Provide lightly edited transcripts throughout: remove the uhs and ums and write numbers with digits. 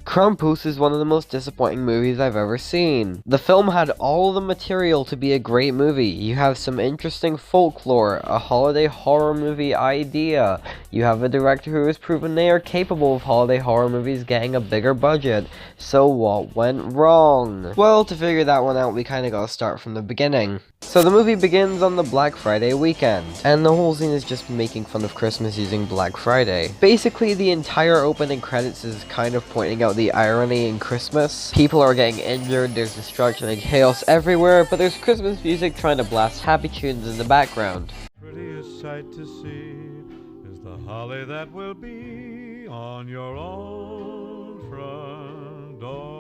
Krampus is one of the most disappointing movies I've ever seen. The film had all the material to be a great movie. You have some interesting folklore, a holiday horror movie idea. You have a director who has proven they are capable of holiday horror movies getting a bigger budget. So what went wrong? Well, to figure that one out, we kinda gotta start from the beginning. So the movie begins on the Black Friday weekend, and the whole scene is just making fun of Christmas using Black Friday. Basically, the entire opening credits is kind of pointing out the irony in Christmas. People are getting injured, there's destruction and chaos everywhere, but there's Christmas music trying to blast happy tunes in the background. Prettiest sight to see is the holly that will be on your own front door.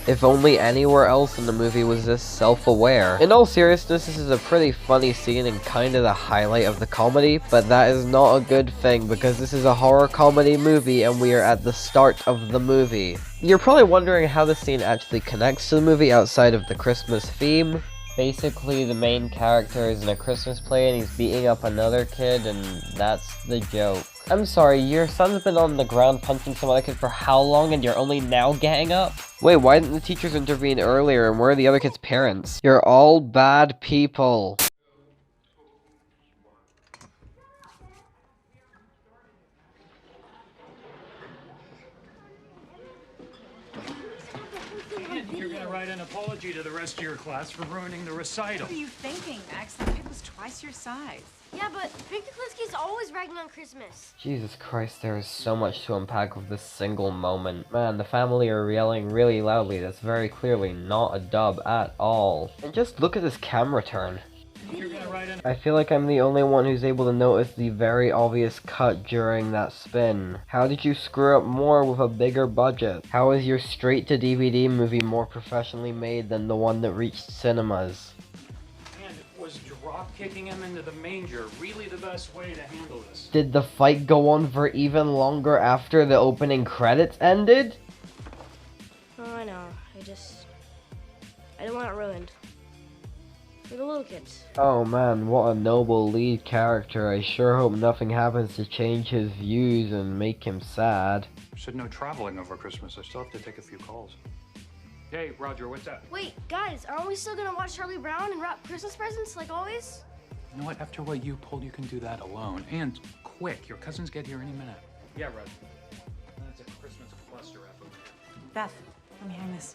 If only anywhere else in the movie was this self-aware. In all seriousness, this is a pretty funny scene and kinda the highlight of the comedy, but that is not a good thing because this is a horror comedy movie and we are at the start of the movie. You're probably wondering how this scene actually connects to the movie outside of the Christmas theme. Basically, the main character is in a Christmas play and he's beating up another kid, and that's the joke. I'm sorry, your son's been on the ground punching some other kid for how long and you're only now getting up? Wait, why didn't the teachers intervene earlier, and where are the other kids' parents? You're all bad people. You're gonna write an apology to the rest of your class for ruining the recital. What are you thinking, Max? The kid was twice your size. Yeah, but Victor Klinsky's always ragging on Christmas. Jesus Christ, there is so much to unpack with this single moment. Man, the family are yelling really loudly. That's very clearly not a dub at all. And just look at this camera turn. You're gonna write an I feel like I'm the only one who's able to notice the very obvious cut during that spin. How did you screw up more with a bigger budget? How is your straight-to-DVD movie more professionally made than the one that reached cinemas? and was drop kicking him into the manger really the best way to handle this? Did the fight go on for even longer after the opening credits ended? Oh, I know. I didn't want it ruined. For the little kids. Oh man, what a noble lead character. I sure hope nothing happens to change his views and make him sad. Said no traveling over Christmas. I still have to take a few calls. Hey, Roger, what's up? Wait, guys, aren't we still gonna watch Charlie Brown and wrap Christmas presents like always? You know what? After what you pulled, you can do that alone. And quick. Your cousins get here any minute. Yeah, Roger. That's a Christmas cluster F over here. Beth, let me hang this.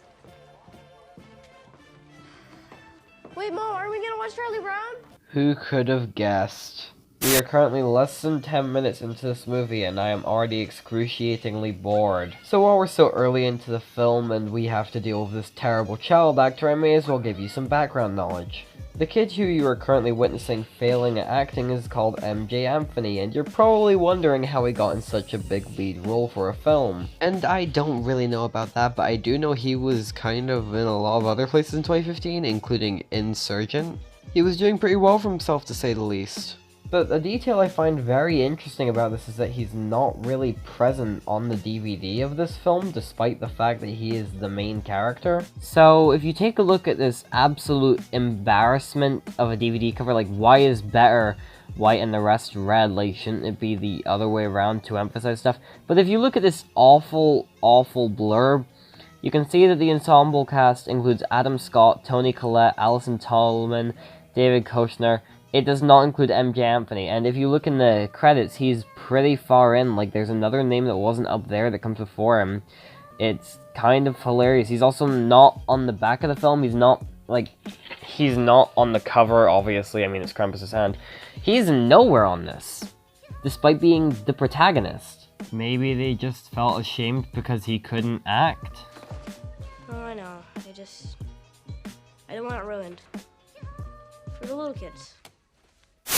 Wait, Mom, are we gonna watch Charlie Brown? Who could have guessed? We are currently less than 10 minutes into this movie and I am already excruciatingly bored. So while we're so early into the film and we have to deal with this terrible child actor, I may as well give you some background knowledge. The kid who you are currently witnessing failing at acting is called MJ Anthony, and you're probably wondering how he got in such a big lead role for a film. And I don't really know about that, but I do know he was kind of in a lot of other places in 2015, including Insurgent. He was doing pretty well for himself, to say the least. But a detail I find very interesting about this is that he's not really present on the DVD of this film, despite the fact that he is the main character. So if you take a look at this absolute embarrassment of a DVD cover, like why is better white and the rest red? Like shouldn't it be the other way around to emphasize stuff? But if you look at this awful blurb, you can see that the ensemble cast includes Adam Scott, Toni Collette, Alison Tolman, David Koechner. It does not include MJ Anthony, and if you look in the credits, he's pretty far in. Like, there's another name that wasn't up there that comes before him. It's kind of hilarious. He's also not on the back of the film. He's not on the cover, obviously. I mean, it's Krampus' hand. He's nowhere on this, despite being the protagonist. Maybe they just felt ashamed because he couldn't act. Oh, I know. I didn't want it ruined. For the little kids.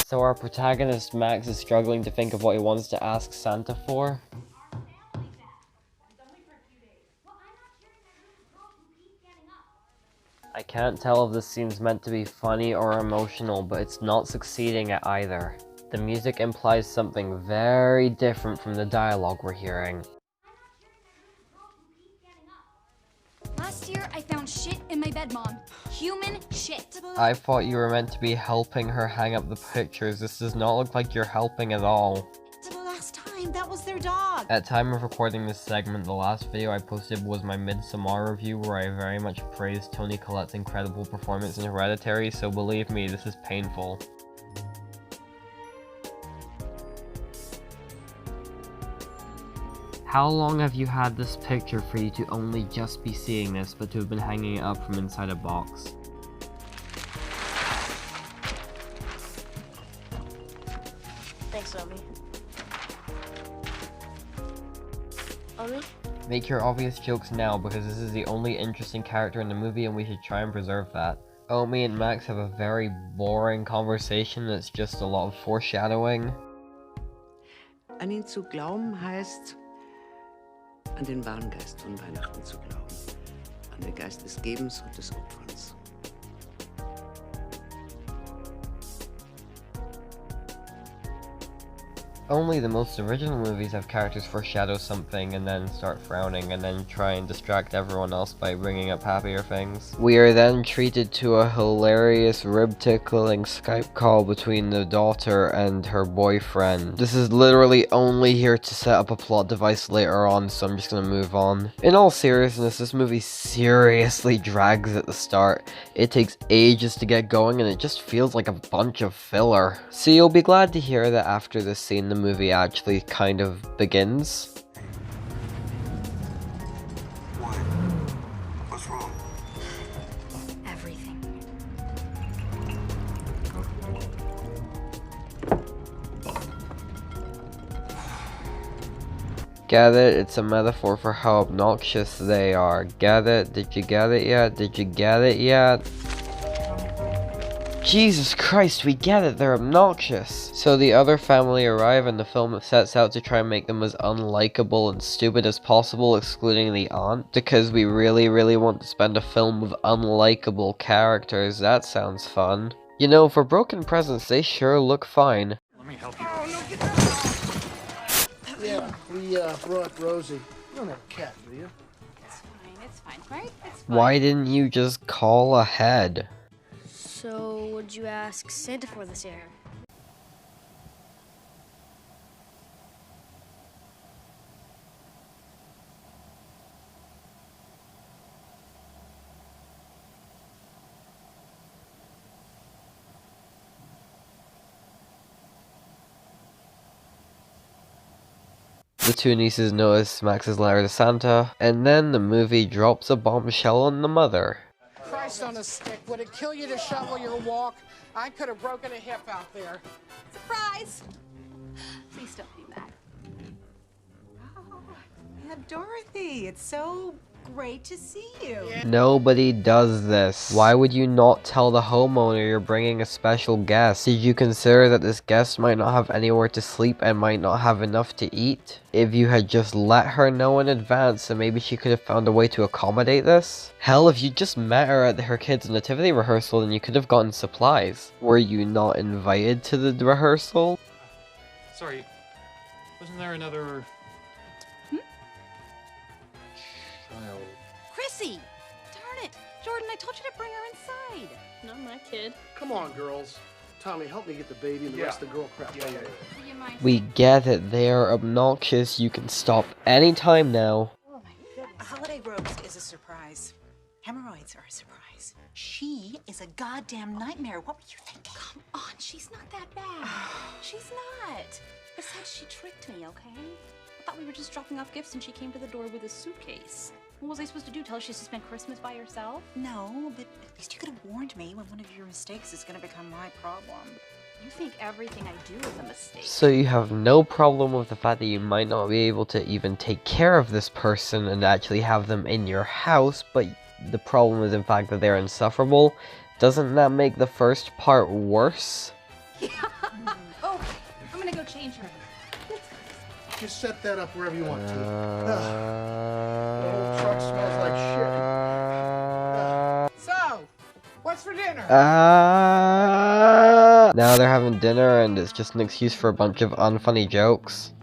So our protagonist, Max, is struggling to think of what he wants to ask Santa for. I can't tell if this scene's meant to be funny or emotional, but it's not succeeding at either. The music implies something very different from the dialogue we're hearing. Last year, I found shit in my bed, Mom. Human shit. I thought you were meant to be helping her hang up the pictures. This does not look like you're helping at all. To the last time. time. That was their dog. At time of recording this segment, the last video I posted was my Midsommar review, where I very much praised Toni Collette's incredible performance in Hereditary, so believe me, this is painful. How long have you had this picture for you to only just be seeing this, but to have been hanging it up from inside a box? Thanks, Omi. Omi? Make your obvious jokes now, because this is the only interesting character in the movie and we should try and preserve that. Omi and Max have a very boring conversation that's just a lot of foreshadowing. An ihn zu glauben heißt, an den wahren Geist von Weihnachten zu glauben. An den Geist des Gebens und des Opferns. Only the most original movies have characters foreshadow something and then start frowning and then try and distract everyone else by bringing up happier things. We are then treated to a hilarious rib-tickling Skype call between the daughter and her boyfriend. This is literally only here to set up a plot device later on, so I'm just gonna move on. In all seriousness, this movie seriously drags at the start. It takes ages to get going and it just feels like a bunch of filler. So you'll be glad to hear that after this scene, the movie actually kind of begins. What? What's wrong? Everything. Get it? It's a metaphor for how obnoxious they are. Get it? Did you get it yet? Did you get it yet? Jesus Christ, we get it, they're obnoxious. So the other family arrive and the film sets out to try and make them as unlikable and stupid as possible, excluding the aunt, because we really want to spend a film with unlikable characters. That sounds fun. You know, for broken presents, they sure look fine. Let me help you. Yeah, we brought Rosie. You don't have a cat, do you? It's fine, right? It's fine. Why didn't you just call ahead? So, would you ask Santa for this year? The two nieces notice Max's letter to Santa, and then the movie drops a bombshell on the mother. Christ on a stick, would it kill you to shovel your walk? I could have broken a hip out there. Surprise! Please don't be mad. Oh, yeah, Dorothy, it's so great to see you. Nobody does this. Why would you not tell the homeowner you're bringing a special guest? Did you consider that this guest might not have anywhere to sleep and might not have enough to eat? If you had just let her know in advance, then maybe she could have found a way to accommodate this? Hell, if you just met her at her kid's nativity rehearsal, then you could have gotten supplies. Were you not invited to the rehearsal? Sorry, wasn't there another... child? Chrissy! Darn it! Jordan, I told you to bring her inside. Not my kid. Come on, girls. Tommy, help me get the baby and the rest of the girl crap. Do you mind? We get it, they are obnoxious, you can stop anytime now. Oh my goodness. A holiday rose is a surprise. Hemorrhoids are a surprise. She is a goddamn nightmare. What were you thinking? Come on, she's not that bad. She's not. Besides, she tricked me, okay? I thought we were just dropping off gifts and she came to the door with a suitcase. What was I supposed to do? Tell her she's to spend Christmas by herself? No, but at least you could have warned me when one of your mistakes is going to become my problem. You think everything I do is a mistake. So you have no problem with the fact that you might not be able to even take care of this person and actually have them in your house, but the problem is in fact that they're insufferable. Doesn't that make the first part worse? Yeah. Oh, I'm going to go change her. Just set that up wherever you want to. The old truck smells like shit. So, what's for dinner? Now they're having dinner and it's just an excuse for a bunch of unfunny jokes.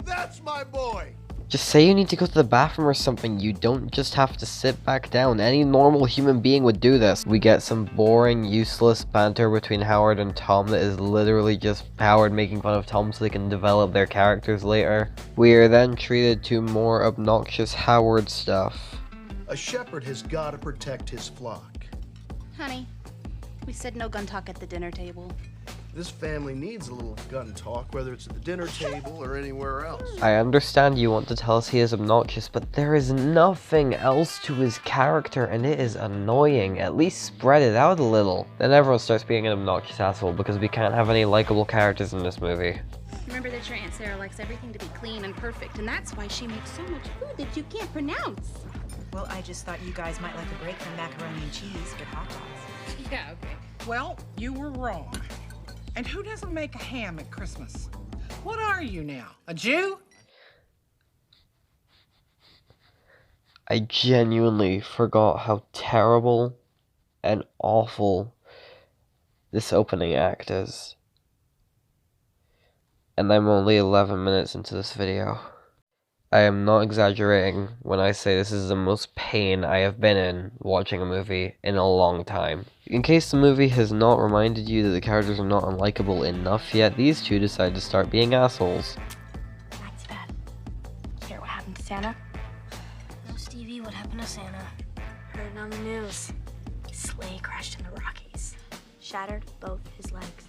That's my boy. Just say you need to go to the bathroom or something. You don't just have to sit back down. Any normal human being would do this. We get some boring, useless banter between Howard and Tom that is literally just Howard making fun of Tom so they can develop their characters later. We are then treated to more obnoxious Howard stuff. A shepherd has got to protect his flock. Honey, we said no gun talk at the dinner table. This family needs a little gun talk, whether it's at the dinner table or anywhere else. I understand you want to tell us he is obnoxious, but there is nothing else to his character, and it is annoying. At least spread it out a little. Then everyone starts being an obnoxious asshole because we can't have any likable characters in this movie. Remember that your Aunt Sarah likes everything to be clean and perfect, and that's why she makes so much food that you can't pronounce. Well, I just thought you guys might like a break from macaroni and cheese or hot dogs. Yeah, okay. Well, you were wrong. And who doesn't make a ham at Christmas? What are you now, a Jew? I genuinely forgot how terrible and awful this opening act is. And I'm only 11 minutes into this video. I am not exaggerating when I say this is the most pain I have been in watching a movie in a long time. In case the movie has not reminded you that the characters are not unlikable enough yet, these two decide to start being assholes. Max, Dad. Hear what happened to Santa? No, Stevie, what happened to Santa? Heard it on the news. His sleigh crashed in the Rockies. Shattered both his legs.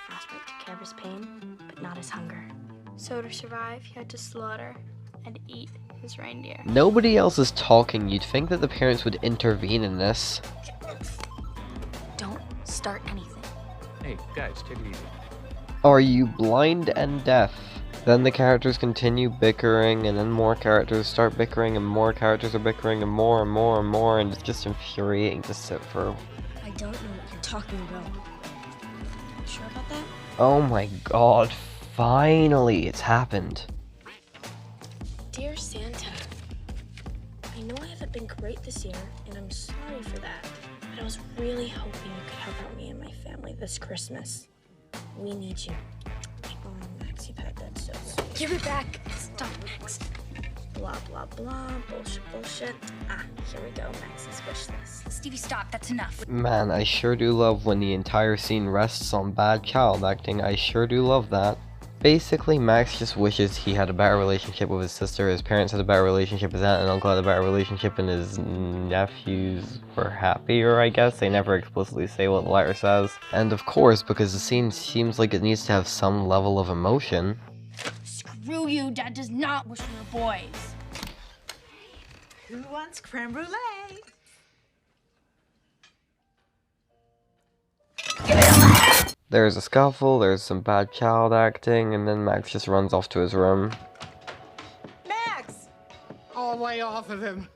Frostbite took care of his pain, but not his hunger. So to survive, he had to slaughter and eat his reindeer. Nobody else is talking. You'd think that the parents would intervene in this. Don't start anything. Hey, guys, take it easy. Are you blind and deaf? Then the characters continue bickering, and then more characters start bickering, and more characters are bickering, and more and more and more, and it's just infuriating to sit through. I don't know what you're talking about. You sure about that? Oh my god, finally, it's happened. Dear Santa, I know I haven't been great this year, and I'm sorry for that. But I was really hoping you could help out me and my family this Christmas. We need you. Oh, Max, you've had that so sweet. Give it back. Stop, Max. Blah, blah, blah. Bullshit, bullshit. Ah, here we go, Max's wish list. Stevie, stop. That's enough. Man, I sure do love when the entire scene rests on bad child acting. I sure do love that. Basically, Max just wishes he had a better relationship with his sister, his parents had a better relationship, his aunt and uncle had a better relationship, and his nephews were happier, I guess. They never explicitly say what the letter says. And of course, because the scene seems like it needs to have some level of emotion. Screw you. Dad does not wish we were boys. Who wants creme brulee? There's a scuffle, there's some bad child acting, and then Max just runs off to his room. Max! Oh, lay off of him.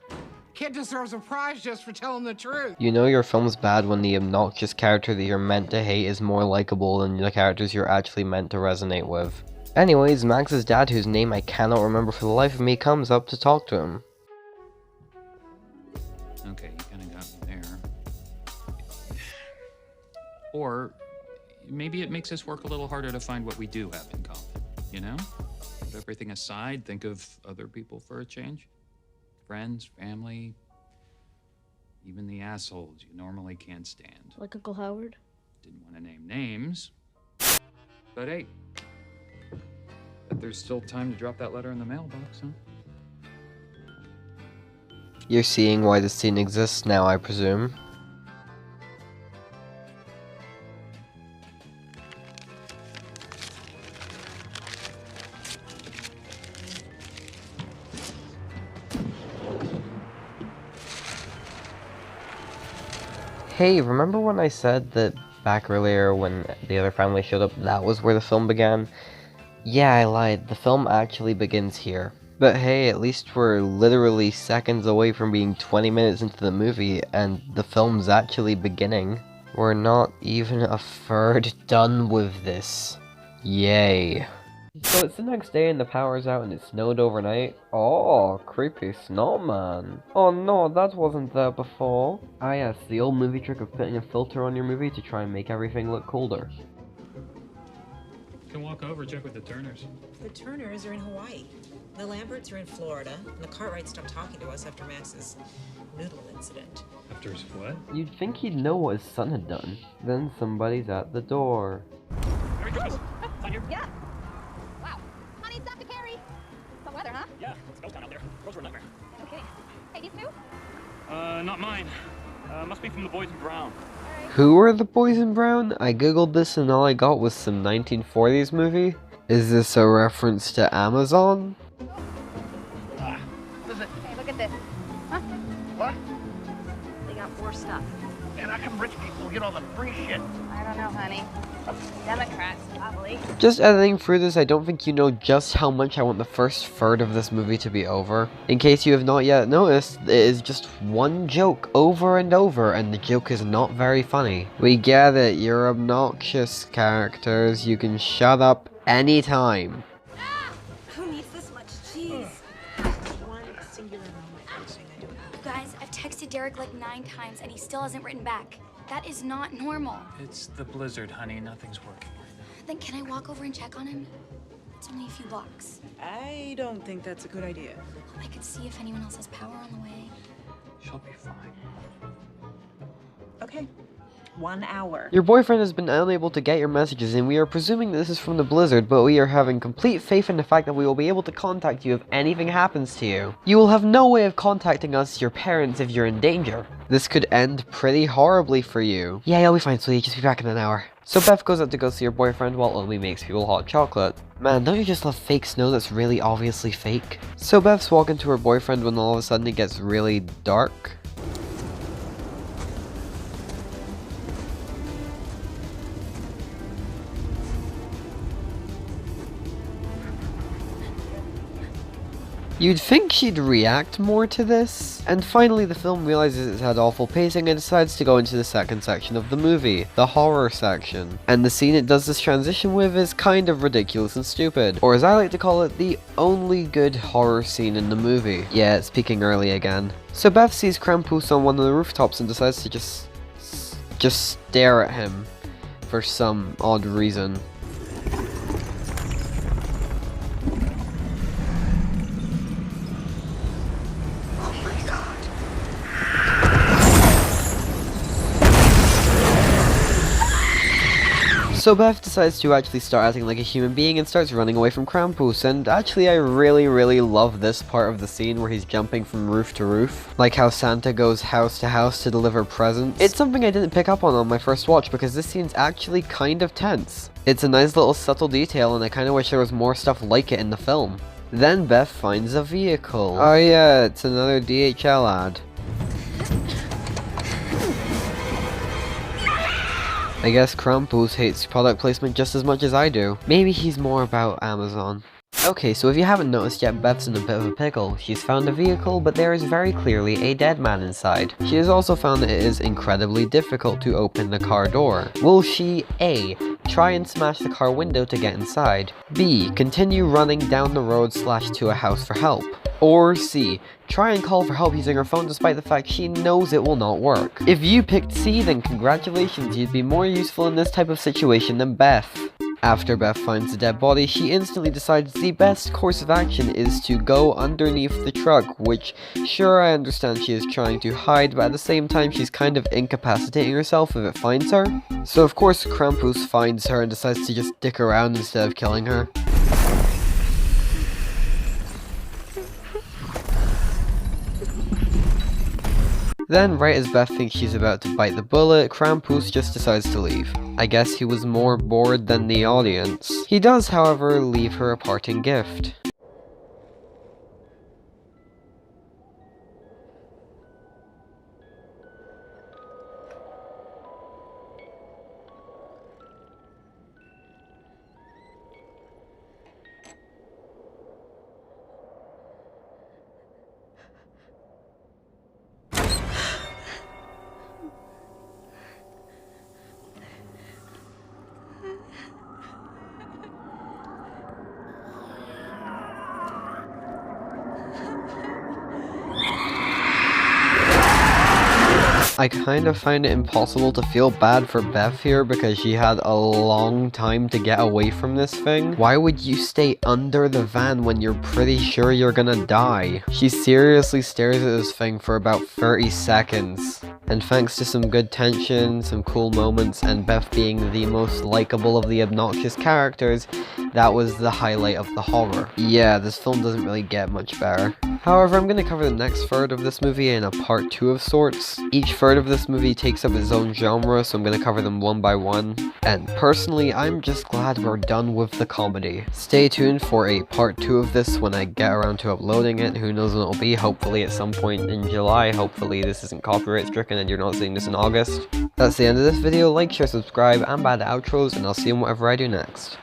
Kid deserves a prize just for telling the truth. You know your film's bad when the obnoxious character that you're meant to hate is more likable than the characters you're actually meant to resonate with. Anyways, Max's dad, whose name I cannot remember for the life of me, comes up to talk to him. Okay, you kind of got me there. Or maybe it makes us work a little harder to find what we do have in common, you know? Put everything aside, think of other people for a change. Friends, family, even the assholes you normally can't stand. Like Uncle Howard? Didn't want to name names, but hey, bet there's still time to drop that letter in the mailbox, huh? You're seeing why this scene exists now, I presume. Hey, remember when I said that back earlier when the other family showed up, that was where the film began? Yeah, I lied. The film actually begins here. But hey, at least we're literally seconds away from being 20 minutes into the movie, and the film's actually beginning. We're not even a third done with this. Yay. So it's the next day and the power's out and it snowed overnight. Oh, creepy snowman. Oh no, that wasn't there before. Ah yes, the old movie trick of putting a filter on your movie to try and make everything look colder. Can walk over, check with the Turners. The Turners are in Hawaii. The Lamberts are in Florida. And the Cartwrights stopped talking to us after Max's noodle incident. After his what? You'd think he'd know what his son had done. Then somebody's at the door. Merry Christmas. Yeah. Wow. Honey, stop to carry. Some weather, huh? Yeah, it's ghost town out there. Girls were a nightmare. No kidding. Hey, these two? Not mine. Must be from the boys in brown. Who are the boys in brown? I googled this and all I got was some 1940s movie. Is this a reference to Amazon? Hey, look at this. Huh? What? They got more stuff. And how come rich people get all the free shit? I don't know, honey. Democrats, probably. Just editing through this, I don't think you know just how much I want the first third of this movie to be over. In case you have not yet noticed, it is just one joke over and over, and the joke is not very funny. We get it, you're obnoxious characters, you can shut up anytime. Who needs this much cheese? One singular moment for saying I do it. Guys, I've texted Derek like 9 times and he still hasn't written back. That is not normal. It's the blizzard, honey. Nothing's working right now. Then can I walk over and check on him? It's only a few blocks. I don't think that's a good idea. I could see if anyone else has power on the way. She'll be fine. Okay. 1 hour. Your boyfriend has been unable to get your messages, and we are presuming this is from the blizzard, but we are having complete faith in the fact that we will be able to contact you if anything happens to you. You will have no way of contacting us, your parents, if you're in danger. This could end pretty horribly for you. Yeah, you'll be fine, sweetie. Just be back in an hour. So Beth goes out to go see her boyfriend while Omi makes people hot chocolate. Man, don't you just love fake snow that's really obviously fake? So Beth's walking to her boyfriend when all of a sudden it gets really dark. You'd think she'd react more to this. And finally the film realizes it's had awful pacing and decides to go into the second section of the movie, the horror section. And the scene it does this transition with is kind of ridiculous and stupid, or as I like to call it, the only good horror scene in the movie. Yeah, it's peaking early again. So Beth sees Krampus on one of the rooftops and decides to just stare at him for some odd reason. So Beth decides to actually start acting like a human being and starts running away from Krampus, and actually I really love this part of the scene where he's jumping from roof to roof, like how Santa goes house to house to deliver presents. It's something I didn't pick up on my first watch because this scene's actually kind of tense. It's a nice little subtle detail and I kinda wish there was more stuff like it in the film. Then Beth finds a vehicle. Oh yeah, it's another DHL ad. I guess Krampus hates product placement just as much as I do. Maybe he's more about Amazon. Okay, so if you haven't noticed yet, Beth's in a bit of a pickle. She's found a vehicle, but there is very clearly a dead man inside. She has also found that it is incredibly difficult to open the car door. Will she A. try and smash the car window to get inside? B. Continue running down the road / to a house for help? Or C. Try and call for help using her phone despite the fact she knows it will not work? If you picked C, then congratulations, you'd be more useful in this type of situation than Beth. After Beth finds the dead body, she instantly decides the best course of action is to go underneath the truck, which, sure, I understand she is trying to hide, but at the same time she's kind of incapacitating herself if it finds her. So of course Krampus finds her and decides to just dick around instead of killing her. Then, right as Beth thinks she's about to bite the bullet, Krampus just decides to leave. I guess he was more bored than the audience. He does, however, leave her a parting gift. I kind of find it impossible to feel bad for Beth here because she had a long time to get away from this thing. Why would you stay under the van when you're pretty sure you're gonna die? She seriously stares at this thing for about 30 seconds. And thanks to some good tension, some cool moments, and Beth being the most likable of the obnoxious characters, that was the highlight of the horror. Yeah, this film doesn't really get much better. However, I'm going to cover the next third of this movie in a part 2 of sorts. Each third of this movie takes up its own genre, so I'm going to cover them one by one. And personally, I'm just glad we're done with the comedy. Stay tuned for a part 2 of this when I get around to uploading it. Who knows when it'll be, hopefully at some point in July. Hopefully this isn't copyright stricken and you're not seeing this in August. That's the end of this video. Like, share, subscribe, and bad outros, and I'll see you in whatever I do next.